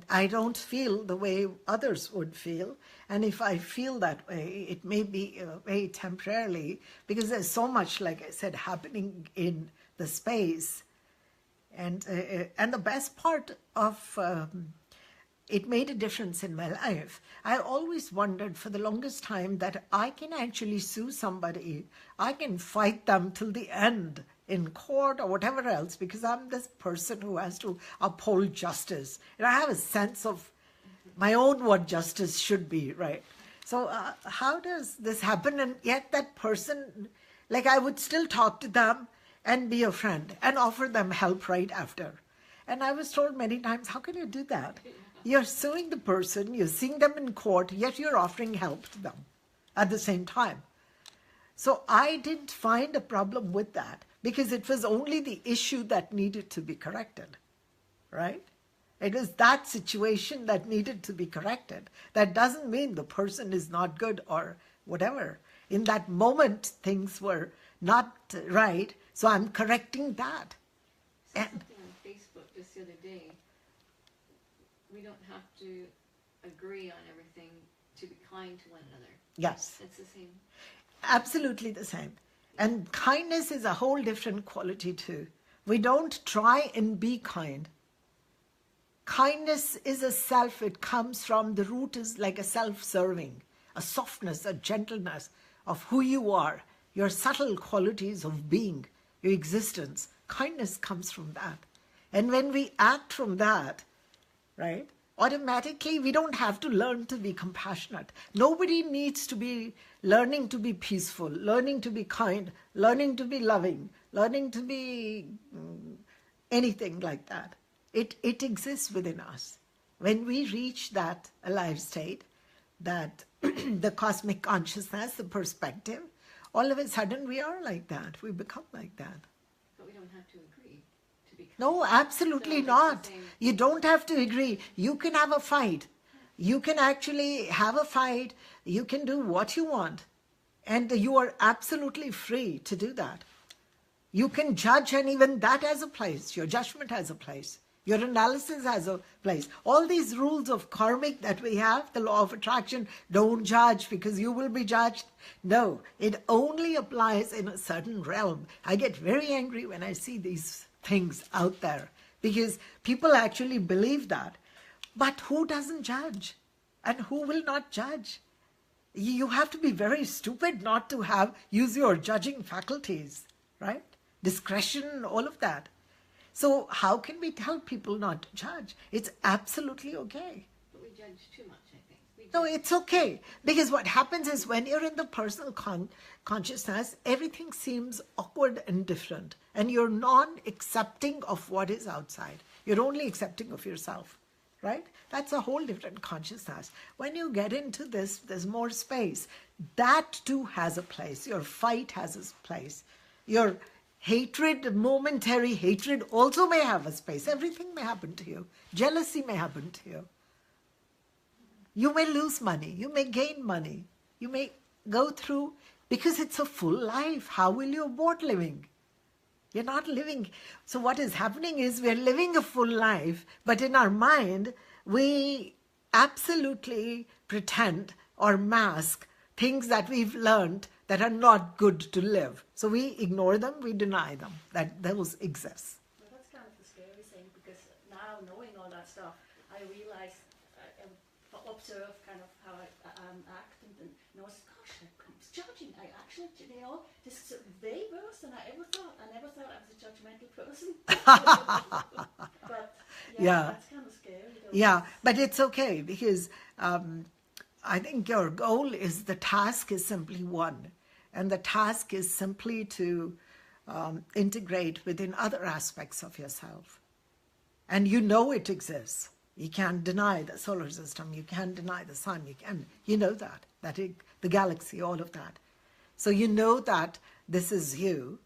I don't feel the way others would feel, and if I feel that way, it may be very temporarily, because there's so much, like I said, happening in the space. And the best part of it made a difference in my life. I always wondered for the longest time that I can actually sue somebody. I can fight them till the end in court or whatever else, because I'm this person who has to uphold justice. And I have a sense of my own what justice should be, right? So how does this happen? And yet that person, like I would still talk to them and be a friend and offer them help right after. And I was told many times, how can you do that? You're suing the person, you're seeing them in court, yet you're offering help to them at the same time. So I didn't find a problem with that, because it was only the issue that needed to be corrected, right? It was that situation that needed to be corrected. That doesn't mean the person is not good or whatever. In that moment, things were not right, so I'm correcting that. Something on Facebook just the other day. We don't have to agree on everything to be kind to one another. Yes. It's the same. Absolutely the same. And kindness is a whole different quality too. We don't try and be kind. Kindness is a self. It comes from, the root is like a self-serving, a softness, a gentleness of who you are, your subtle qualities of being, your existence. Kindness comes from that. And when we act from that, right, automatically we don't have to learn to be compassionate. Nobody needs to be learning to be peaceful, learning to be kind, learning to be loving, learning to be anything like that. It exists within us. When we reach that alive state, that the cosmic consciousness, the perspective, all of a sudden we are like that. We become like that. But we don't have to agree to be kind. No, absolutely not. You don't have to agree. You can have a fight. You can actually have a fight. You can do what you want. And you are absolutely free to do that. You can judge, and even that has a place. Your judgment has a place. Your analysis has a place. All these rules of karmic that we have, the law of attraction, don't judge because you will be judged. No, it only applies in a certain realm. I get very angry when I see these things out there, because people actually believe that. But who doesn't judge? And who will not judge? You have to be very stupid not to use your judging faculties, right? Discretion, all of that. So how can we tell people not to judge? It's absolutely okay. But we judge too much, I think. No, it's okay. Because what happens is when you're in the personal consciousness, everything seems awkward and different. And you're non-accepting of what is outside. You're only accepting of yourself, right? That's a whole different consciousness. When you get into this, there's more space. That too has a place. Your fight has a place. Your hatred, momentary hatred also may have a space. Everything may happen to you. Jealousy may happen to you. You may lose money. You may gain money. You may go through, because it's a full life. How will you avoid living? You're not living. So what is happening is we're living a full life, but in our mind, we absolutely pretend or mask things that we've learned that are not good to live. So we ignore them, we deny them, that those exist. Well, that's kind of the scary thing, that stuff, I realized, I observe kind of how I act, and then I was, gosh, I'm judging. I actually, this is way worse than I ever thought. I never thought I was a judgmental person. But Yeah. that's kind of scary. Though. Yeah, but it's okay because I think your goal is, the task is simply one. And the task is simply to integrate within other aspects of yourself. And you know it exists. You can't deny the solar system. You can't deny the sun. You know that the galaxy, all of that. So you know that this is you.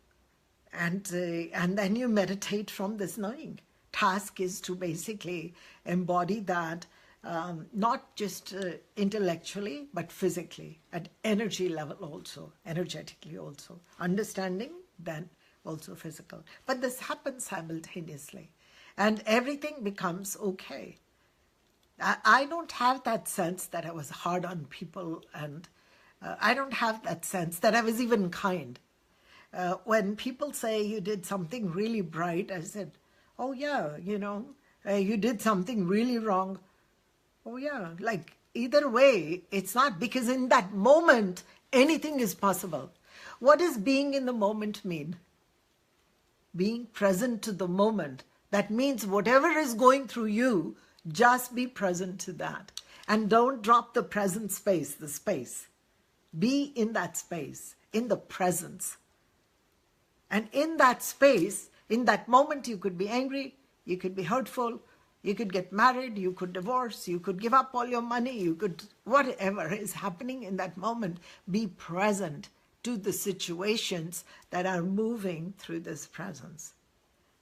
And then you meditate from this knowing. Task is to basically embody that, not just intellectually, but physically, at energy level also, energetically also. Understanding, then also physical. But this happens simultaneously. And everything becomes okay. I don't have that sense that I was hard on people, and I don't have that sense that I was even kind. When people say you did something really bright, I said, oh yeah, you did something really wrong. Oh yeah, like either way, it's not, because in that moment, anything is possible. What does being in the moment mean? Being present to the moment. That means whatever is going through you, just be present to that. And don't drop the present space, the space. Be in that space, in the presence. And in that space, in that moment, you could be angry, you could be hurtful, you could get married, you could divorce, you could give up all your money, you could, whatever is happening in that moment, be present to the situations that are moving through this presence.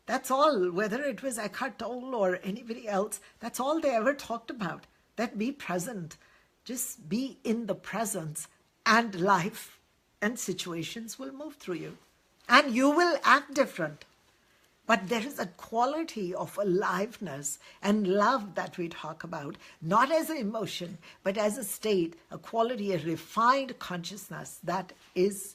That's all, whether it was Eckhart Tolle or anybody else, that's all they ever talked about, that be present. Just be in the presence, and life and situations will move through you. And you will act different. But there is a quality of aliveness and love that we talk about, not as an emotion, but as a state, a quality, a refined consciousness that is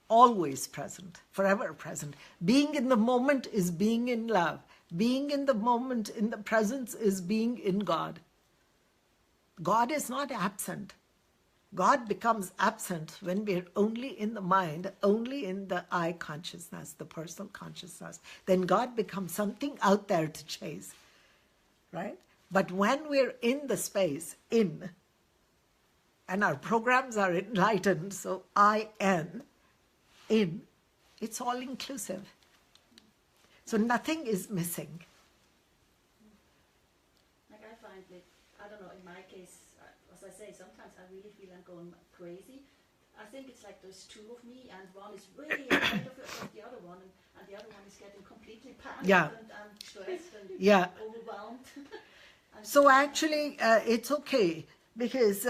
always present, forever present. Being in the moment is being in love. Being in the moment, in the presence, is being in God. God is not absent. God becomes absent when we're only in the mind, only in the I consciousness, the personal consciousness. Then God becomes something out there to chase, right? But when we're in the space, in, and our programs are enlightened, so I-N, in, it's all inclusive. So nothing is missing. Like I find that, I don't know, in my case, as I say, sometimes I really feel I'm going crazy. I think it's like there's two of me, and one is way ahead of the other one, and the other one is getting completely panicked and stressed and overwhelmed. So actually, it's okay, because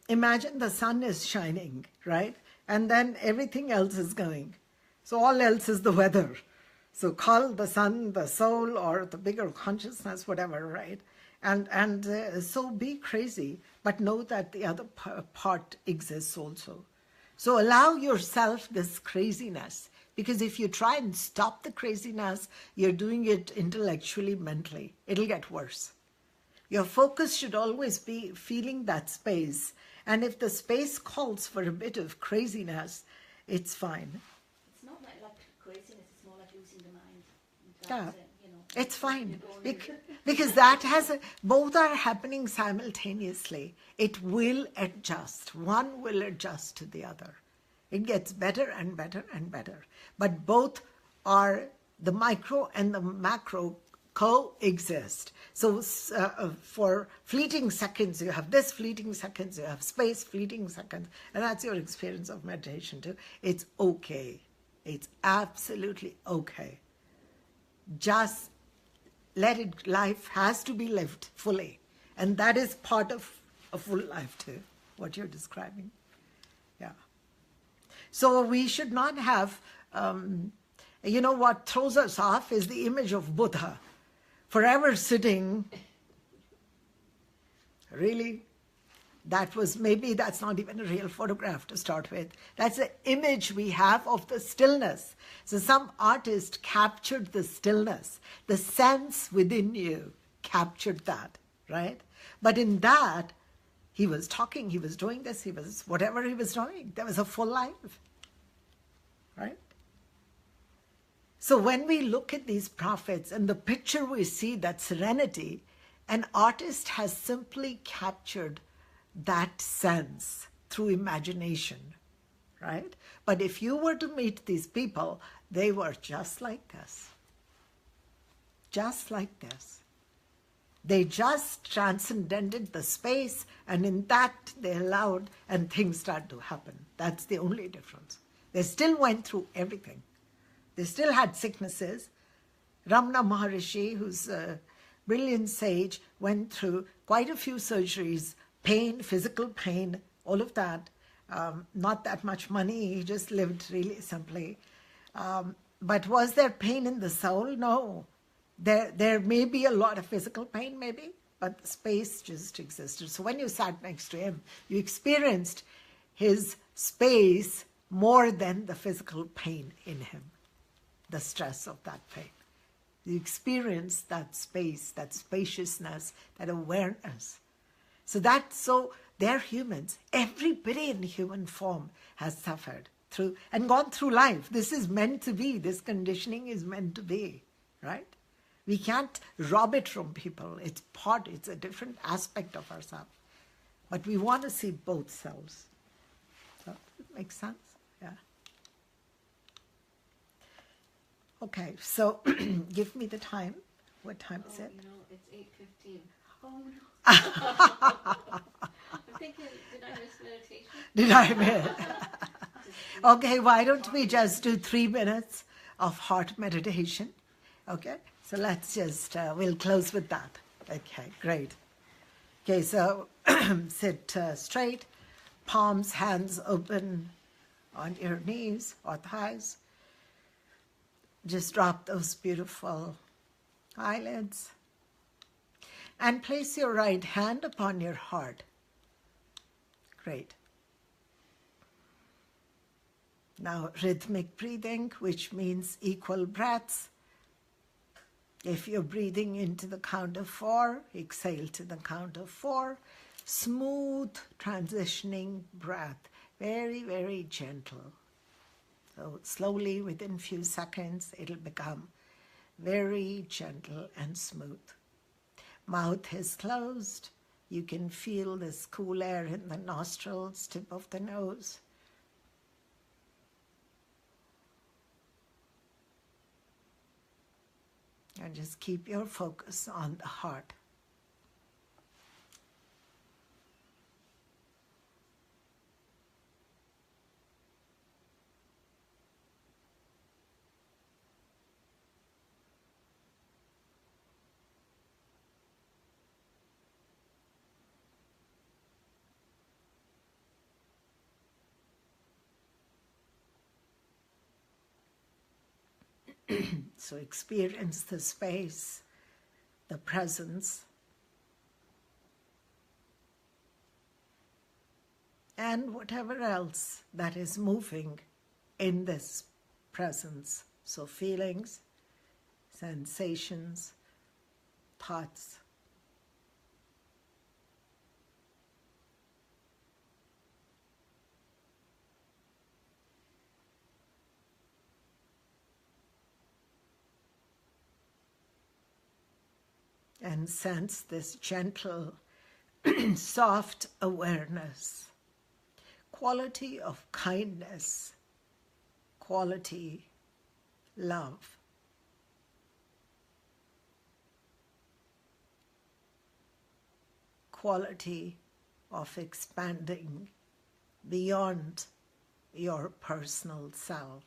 imagine the sun is shining, right? And then everything else is going. So all else is the weather. So call the sun the soul or the bigger consciousness, whatever, right? And so be crazy, but know that the other part exists also. So allow yourself this craziness, because if you try and stop the craziness, you're doing it intellectually, mentally. It'll get worse. Your focus should always be feeling that space. And if the space calls for a bit of craziness, it's fine. It's not like craziness, it's more like losing the mind. Yeah. It's fine, because that both are happening simultaneously. It will adjust. One will adjust to the other. It gets better and better and better. But both are, the micro and the macro coexist. So for fleeting seconds, you have this fleeting seconds, you have space, fleeting seconds, and that's your experience of meditation too. It's okay. It's absolutely okay. Just let it, life has to be lived fully. And that is part of a full life too, what you're describing. Yeah. So we should not have, what throws us off is the image of Buddha, forever sitting. Really? That's not even a real photograph to start with. That's the image we have of the stillness. So some artist captured the stillness, the sense within you, captured that, right? But in that, he was talking, he was doing this, he was whatever he was doing. There was a full life, right? So when we look at these prophets and the picture we see, that serenity, an artist has simply captured that sense through imagination, right? But if you were to meet these people, they were just like this. Just like this. They just transcended the space, and in that they allowed, and things started to happen. That's the only difference. They still went through everything. They still had sicknesses. Ramana Maharishi, who's a brilliant sage, went through quite a few surgeries, pain, physical pain, all of that. Not that much money, he just lived really simply. But was there pain in the soul? No. There may be a lot of physical pain, maybe, but the space just existed. So when you sat next to him, you experienced his space more than the physical pain in him, the stress of that pain. You experienced that space, that spaciousness, that awareness. So they're humans. Everybody in human form has suffered through and gone through life. This is meant to be. This conditioning is meant to be, right? We can't rob it from people. It's a different aspect of ourselves. But we want to see both selves. So it makes sense? Yeah. Okay, so give me the time. What time is it? It's 8:15. Oh no. I'm thinking, did I miss meditation? Did I miss? Okay, why don't we just do 3 minutes of heart meditation? Okay, so let's just, we'll close with that. Okay, great. Okay, so sit straight, palms, hands open on your knees or thighs. Just drop those beautiful eyelids and place your right hand upon your heart. Great. Now, rhythmic breathing, which means equal breaths. If you're breathing into the count of 4, exhale to the count of 4. Smooth transitioning breath, very, very gentle. So slowly, within few seconds, it'll become very gentle and smooth. Mouth is closed. You can feel this cool air in the nostrils, tip of the nose. And just keep your focus on the heart. So experience the space, the presence, and whatever else that is moving in this presence. So feelings, sensations, thoughts. And sense this gentle, soft awareness, quality of kindness, quality, love. Quality of expanding beyond your personal self.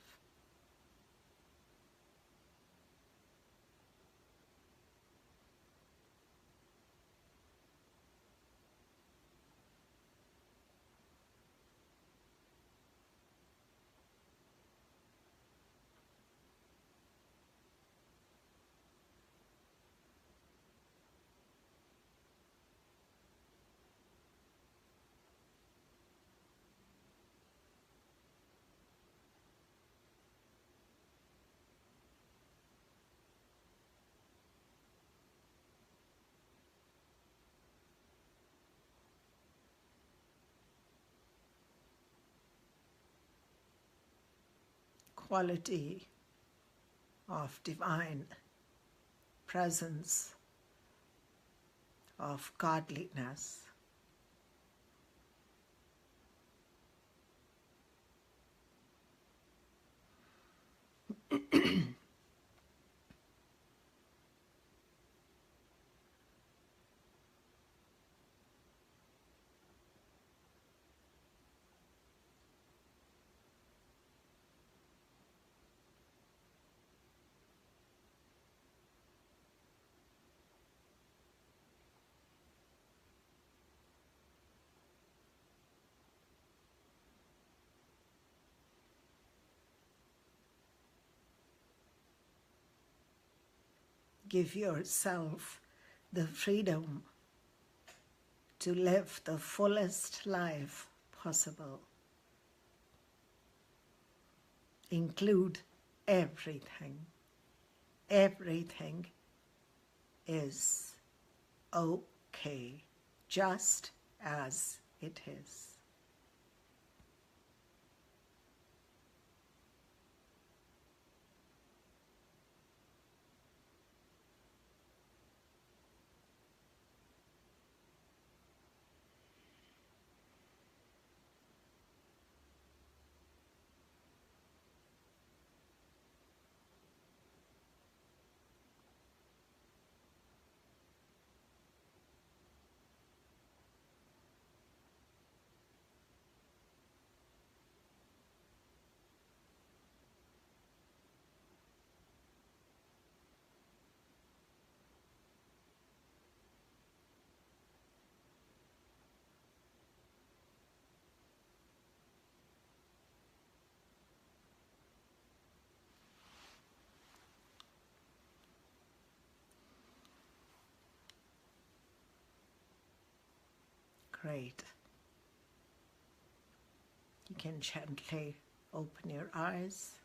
quality of divine presence, of godliness. Give yourself the freedom to live the fullest life possible. Include everything. Everything is okay, just as it is. Great. You can gently open your eyes.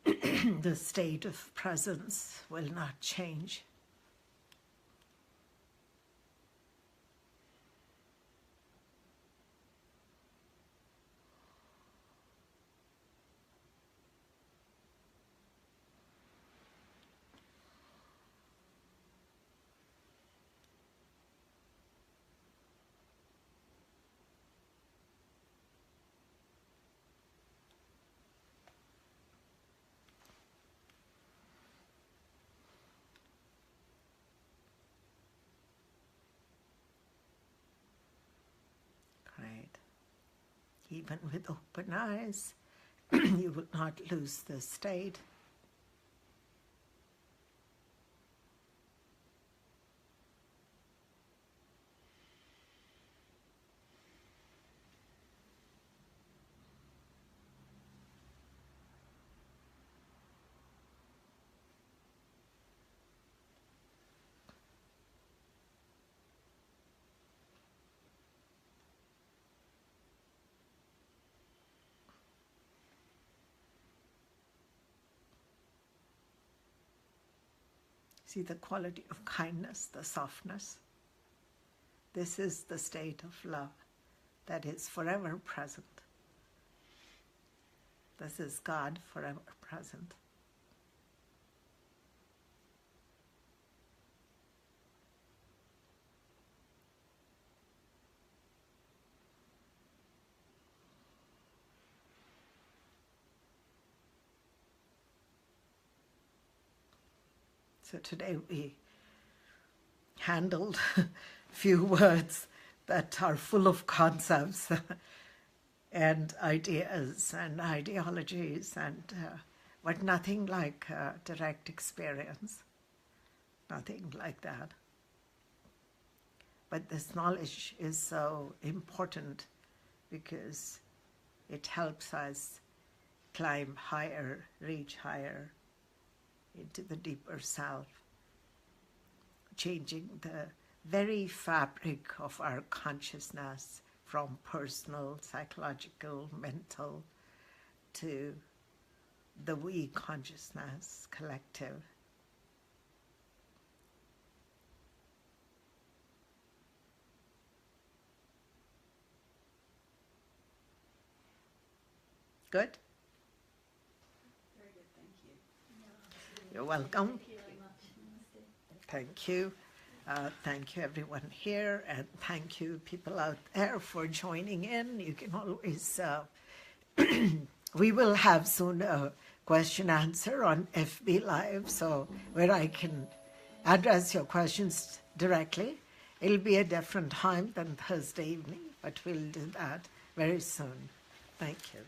The state of presence will not change. Great. Even with open eyes, you will not lose the state. See the quality of kindness, the softness. This is the state of love that is forever present. This is God forever present. So today we handled few words that are full of concepts and ideas and ideologies, but nothing like direct experience, nothing like that. But this knowledge is so important because it helps us climb higher, reach higher into the deeper self, changing the very fabric of our consciousness from personal, psychological, mental to the we consciousness, collective. Good? Very good, thank you. You're welcome. Thank you very much. Namaste. Thank you. Thank you, everyone here, and thank you, people out there, for joining in. You can always, we will have soon a question answer on FB Live, so where I can address your questions directly. It'll be a different time than Thursday evening, but we'll do that very soon. Thank you.